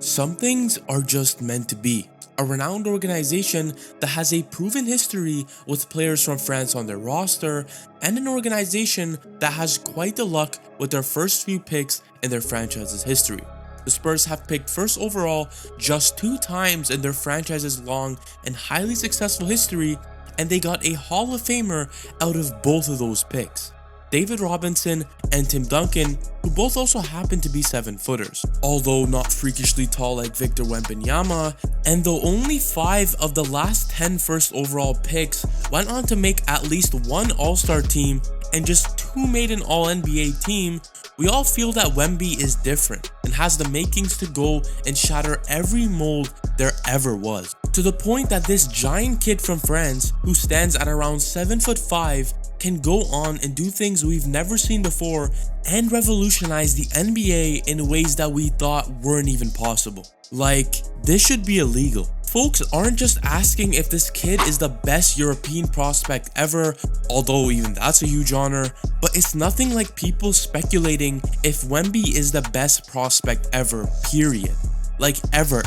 Some things are just meant to be. A renowned organization that has a proven history with players from France on their roster, and an organization that has quite the luck with their first few picks in their franchise's history. The Spurs have picked first overall just 2 times in their franchise's long and highly successful history, and they got a Hall of Famer out of both of those picks. David Robinson and Tim Duncan, who both also happen to be 7-footers, although not freakishly tall like Victor Wembanyama, and though only 5 of the last 10 first overall picks went on to make at least one All-Star team and just 2 made an All-NBA team, we all feel that Wemby is different and has the makings to go and shatter every mold there ever was. To the point that this giant kid from France, who stands at around 7'5", can go on and do things we've never seen before and revolutionize the NBA in ways that we thought weren't even possible. Like, this should be illegal. Folks aren't just asking if this kid is the best European prospect ever, although even that's a huge honor, but it's nothing like people speculating if Wemby is the best prospect ever, period. Like ever.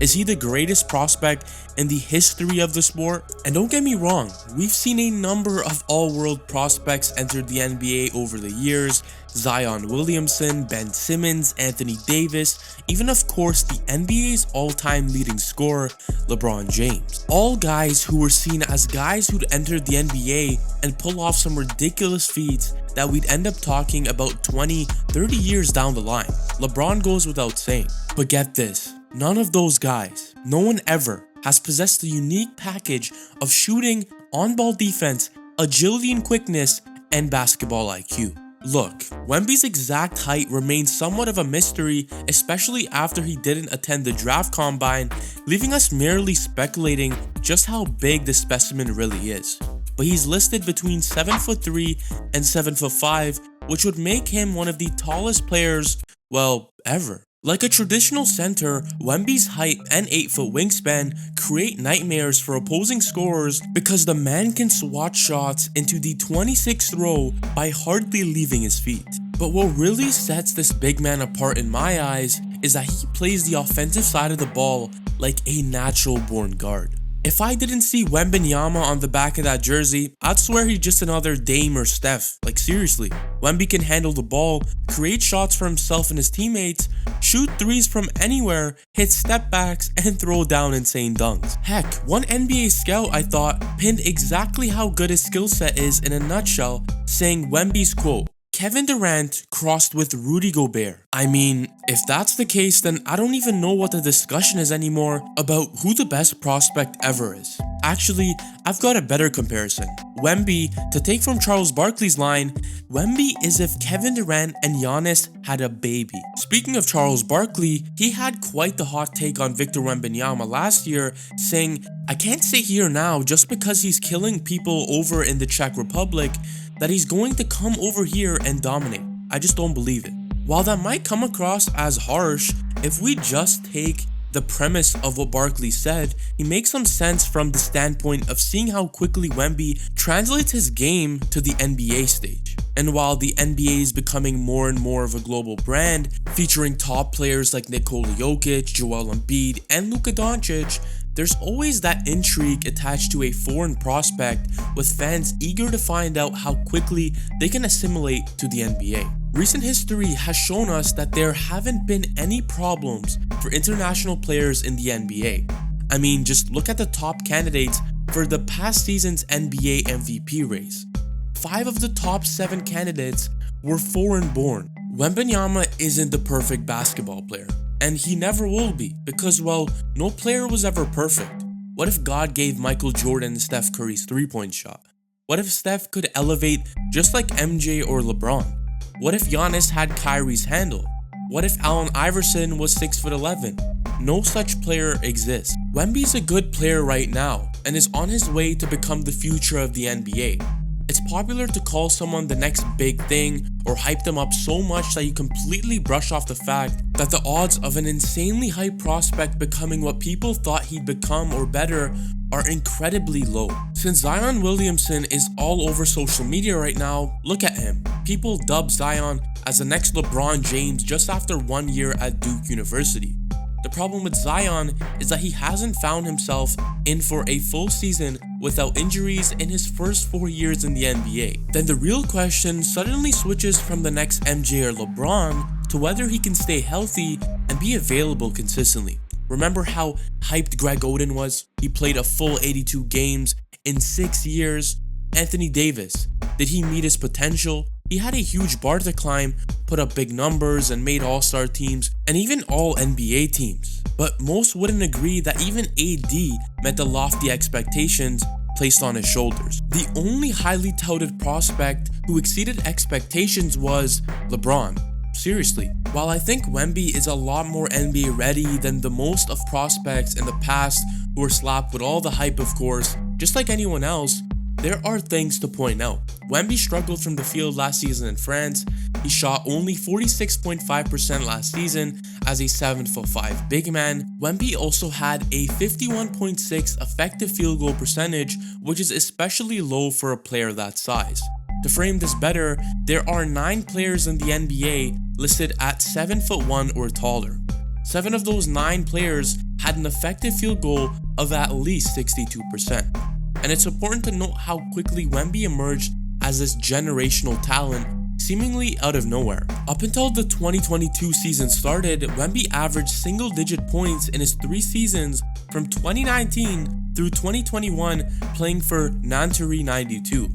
Is he the greatest prospect in the history of the sport? And don't get me wrong, we've seen a number of all-world prospects enter the NBA over the years: Zion Williamson, Ben Simmons, Anthony Davis, even of course the NBA's all-time leading scorer, LeBron James. All guys who were seen as guys who'd enter the NBA and pull off some ridiculous feats that we'd end up talking about 20, 30 years down the line. LeBron goes without saying. But get this, none of those guys, no one ever, has possessed the unique package of shooting, on-ball defense, agility and quickness, and basketball IQ. Look, Wemby's exact height remains somewhat of a mystery, especially after he didn't attend the draft combine, leaving us merely speculating just how big the specimen really is. But he's listed between 7'3" and 7'5", which would make him one of the tallest players, well, ever. Like a traditional center, Wemby's height and 8-foot wingspan create nightmares for opposing scorers because the man can swat shots into the 26th row by hardly leaving his feet. But what really sets this big man apart in my eyes is that he plays the offensive side of the ball like a natural-born guard. If I didn't see Wembanyama on the back of that jersey, I'd swear he's just another Dame or Steph. Like seriously, Wemby can handle the ball, create shots for himself and his teammates, shoot threes from anywhere, hit step backs, and throw down insane dunks. Heck, one NBA scout I thought pinned exactly how good his skill set is in a nutshell, saying Wemby's quote, "Kevin Durant crossed with Rudy Gobert." I mean, if that's the case, then I don't even know what the discussion is anymore about who the best prospect ever is. Actually, I've got a better comparison. Wemby, to take from Charles Barkley's line, Wemby is if Kevin Durant and Giannis had a baby. Speaking of Charles Barkley, he had quite the hot take on Victor Wembanyama last year, saying, "I can't say here now just because he's killing people over in the Czech Republic that he's going to come over here and dominate. I just don't believe it." While that might come across as harsh, if we just take the premise of what Barkley said, it makes some sense from the standpoint of seeing how quickly Wemby translates his game to the NBA stage. And while the NBA is becoming more and more of a global brand, featuring top players like Nikola Jokic, Joel Embiid, and Luka Doncic, there's always that intrigue attached to a foreign prospect, with fans eager to find out how quickly they can assimilate to the NBA. Recent history has shown us that there haven't been any problems for international players in the NBA. I mean, just look at the top candidates for the past season's NBA MVP race. 5 of the top 7 candidates were foreign-born. Wembanyama isn't the perfect basketball player, and he never will be, because, well, no player was ever perfect. What if God gave Michael Jordan Steph Curry's 3-point shot? What if Steph could elevate just like MJ or LeBron? What if Giannis had Kyrie's handle? What if Allen Iverson was 6'11"? No such player exists. Wemby's a good player right now and is on his way to become the future of the NBA. It's popular to call someone the next big thing or hype them up so much that you completely brush off the fact that the odds of an insanely hyped prospect becoming what people thought he'd become or better are incredibly low. Since Zion Williamson is all over social media right now, look at him. People dub Zion as the next LeBron James just after 1 year at Duke University. The problem with Zion is that he hasn't found himself in for a full season without injuries in his first 4 years in the NBA. Then the real question suddenly switches from the next MJ or LeBron to whether he can stay healthy and be available consistently. Remember how hyped Greg Oden was? He played a full 82 games in 6 years. Anthony Davis, did he meet his potential? He had a huge bar to climb, put up big numbers, and made all-star teams and even all NBA teams. But most wouldn't agree that even AD met the lofty expectations placed on his shoulders. The only highly touted prospect who exceeded expectations was LeBron. Seriously, while I think Wemby is a lot more NBA ready than the most of prospects in the past who were slapped with all the hype, of course, just like anyone else, there are things to point out. Wemby struggled from the field last season in France. He shot only 46.5% last season as a 7'5" big man. Wemby also had a 51.6 effective field goal percentage, which is especially low for a player that size. To frame this better, there are 9 players in the NBA listed at 7'1" or taller. 7 of those 9 players had an effective field goal of at least 62%. And it's important to note how quickly Wemby emerged as this generational talent, seemingly out of nowhere. Up until the 2022 season started, Wemby averaged single-digit points in his 3 seasons from 2019 through 2021, playing for Nanterre 92.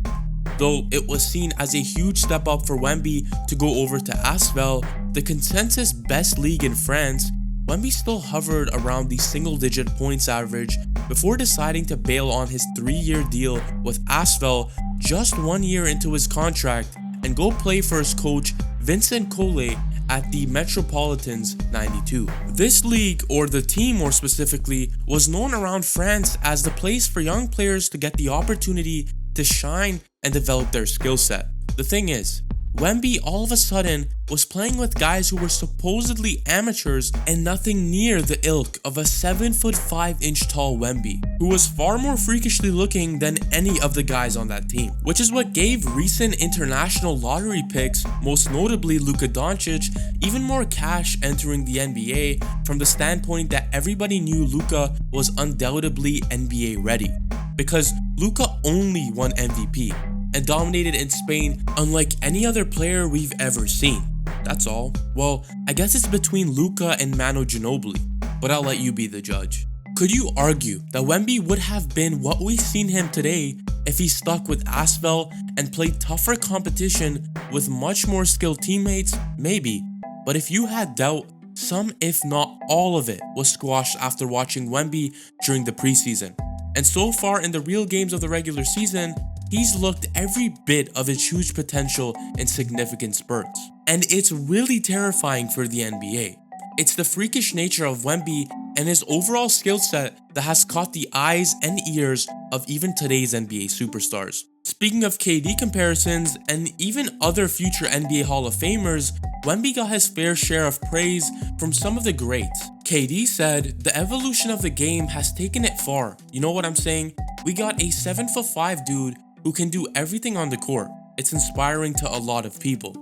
Though it was seen as a huge step up for Wemby to go over to Asvel, the consensus best league in France, Wemby still hovered around the single-digit points average before deciding to bail on his 3-year deal with Asvel just 1 year into his contract and go play for his coach Vincent Collet at the Metropolitans 92. This league, or the team more specifically, was known around France as the place for young players to get the opportunity to shine and develop their skill set. The thing is, Wemby all of a sudden was playing with guys who were supposedly amateurs and nothing near the ilk of a 7'5" tall Wemby, who was far more freakishly looking than any of the guys on that team, which is what gave recent international lottery picks, most notably Luka Doncic, even more cash entering the NBA from the standpoint that everybody knew Luka was undoubtedly NBA ready, because Luka only won MVP and dominated in Spain unlike any other player we've ever seen. That's all. Well, I guess it's between Luka and Manu Ginobili, but I'll let you be the judge. Could you argue that Wemby would have been what we've seen him today if he stuck with Asvel and played tougher competition with much more skilled teammates? Maybe. But if you had doubt, some if not all of it was squashed after watching Wemby during the preseason. And so far in the real games of the regular season, he's looked every bit of his huge potential in significant spurts. And it's really terrifying for the NBA. It's the freakish nature of Wemby and his overall skill set that has caught the eyes and ears of even today's NBA superstars. Speaking of KD comparisons and even other future NBA Hall of Famers, Wemby got his fair share of praise from some of the greats. KD said, "The evolution of the game has taken it far. You know what I'm saying? We got a 7'5" dude who can do everything on the court. It's inspiring to a lot of people."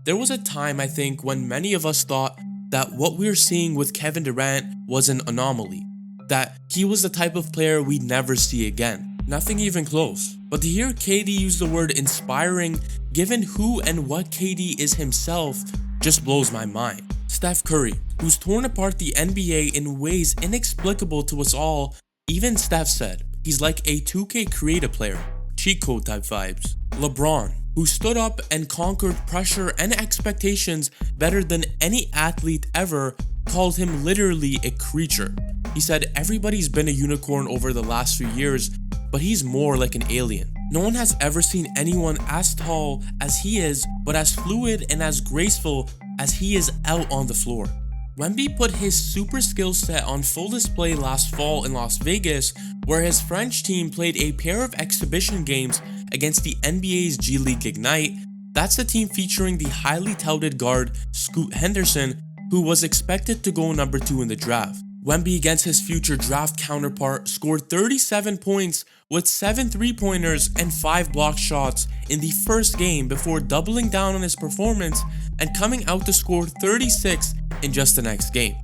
There was a time, I think, when many of us thought that what we're seeing with Kevin Durant was an anomaly, that he was the type of player we'd never see again. Nothing even close. But to hear KD use the word inspiring, given who and what KD is himself, just blows my mind. Steph Curry, who's torn apart the NBA in ways inexplicable to us all, even Steph said he's like a 2K creative player. Cheat code type vibes. LeBron, who stood up and conquered pressure and expectations better than any athlete ever, called him literally a creature. He said everybody's been a unicorn over the last few years, but he's more like an alien. No one has ever seen anyone as tall as he is, but as fluid and as graceful as he is out on the floor. Wemby put his super skill set on full display last fall in Las Vegas, where his French team played a pair of exhibition games against the NBA's G League Ignite. That's the team featuring the highly touted guard Scoot Henderson, who was expected to go number 2 in the draft. Wemby, against his future draft counterpart, scored 37 points with 7 3-pointers and 5 block shots in the first game before doubling down on his performance and coming out to score 36 in just the next game.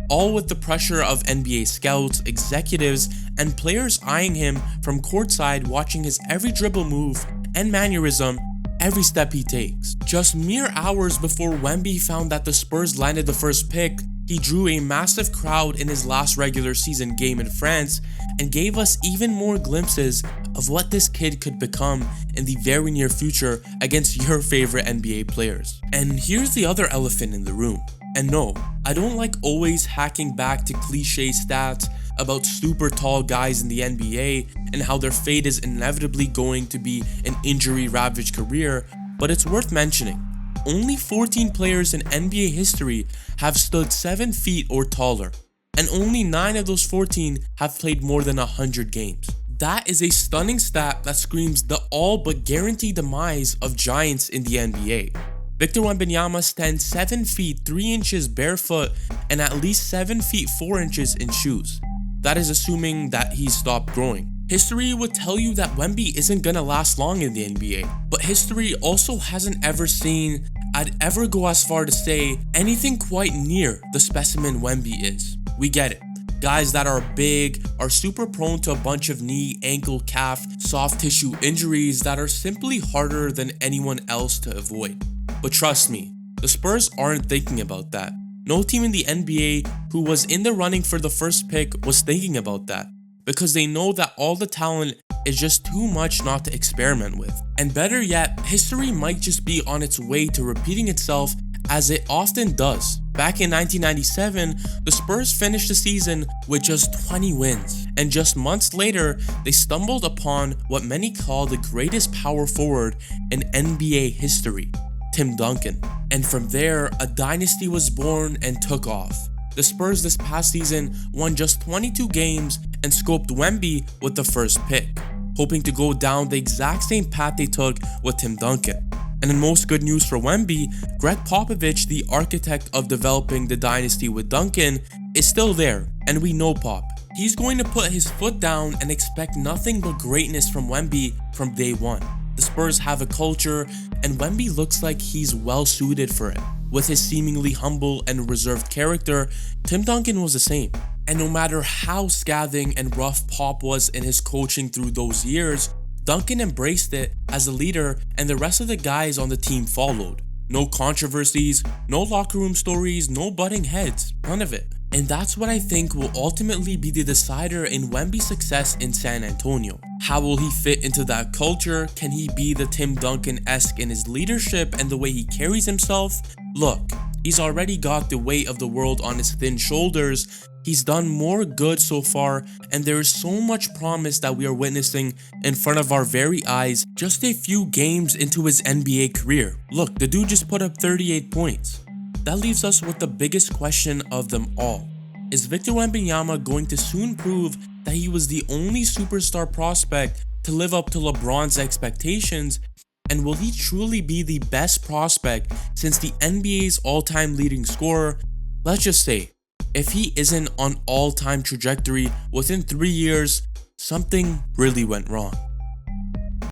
all with the pressure of NBA scouts, executives, and players eyeing him from courtside, watching his every dribble move and mannerism, every step he takes. Just mere hours before Wemby found that the Spurs landed the first pick, he drew a massive crowd in his last regular season game in France and gave us even more glimpses of what this kid could become in the very near future against your favorite NBA players. And here's the other elephant in the room. And no, I don't like always hacking back to cliche stats about super tall guys in the NBA and how their fate is inevitably going to be an injury-ravaged career, but it's worth mentioning. Only 14 players in NBA history have stood 7 feet or taller, and only 9 of those 14 have played more than 100 games. That is a stunning stat that screams the all but guaranteed demise of giants in the NBA. Victor Wembanyama stands 7 feet 3 inches barefoot and at least 7 feet 4 inches in shoes. That is assuming that he's stopped growing. History would tell you that Wemby isn't gonna last long in the NBA, but history also hasn't ever seen, I'd ever go as far to say, anything quite near the specimen Wemby is. We get it. Guys that are big are super prone to a bunch of knee, ankle, calf, soft tissue injuries that are simply harder than anyone else to avoid. But trust me, the Spurs aren't thinking about that. No team in the NBA who was in the running for the first pick was thinking about that, because they know that all the talent is just too much not to experiment with. And better yet, history might just be on its way to repeating itself as it often does. Back in 1997, the Spurs finished the season with just 20 wins, and just months later, they stumbled upon what many call the greatest power forward in NBA history, Tim Duncan. And from there, a dynasty was born and took off. The Spurs this past season won just 22 games and scoped Wemby with the first pick, hoping to go down the exact same path they took with Tim Duncan. And in most good news for Wemby, Greg Popovich, the architect of developing the dynasty with Duncan, is still there, and we know Pop. He's going to put his foot down and expect nothing but greatness from Wemby from day one. The Spurs have a culture, and Wemby looks like he's well suited for it. With his seemingly humble and reserved character, Tim Duncan was the same. And no matter how scathing and rough Pop was in his coaching through those years, Duncan embraced it as a leader, and the rest of the guys on the team followed. No controversies, no locker room stories, no butting heads, none of it. And that's what I think will ultimately be the decider in Wemby's success in San Antonio. How will he fit into that culture? Can he be the Tim Duncan-esque in his leadership and the way he carries himself? Look, he's already got the weight of the world on his thin shoulders. He's done more good so far, and there is so much promise that we are witnessing in front of our very eyes just a few games into his NBA career. Look, the dude just put up 38 points. That leaves us with the biggest question of them all. Is Victor Wembanyama going to soon prove that he was the only superstar prospect to live up to LeBron's expectations? And will he truly be the best prospect since the NBA's all-time leading scorer? Let's just say, if he isn't on all-time trajectory within 3 years, something really went wrong.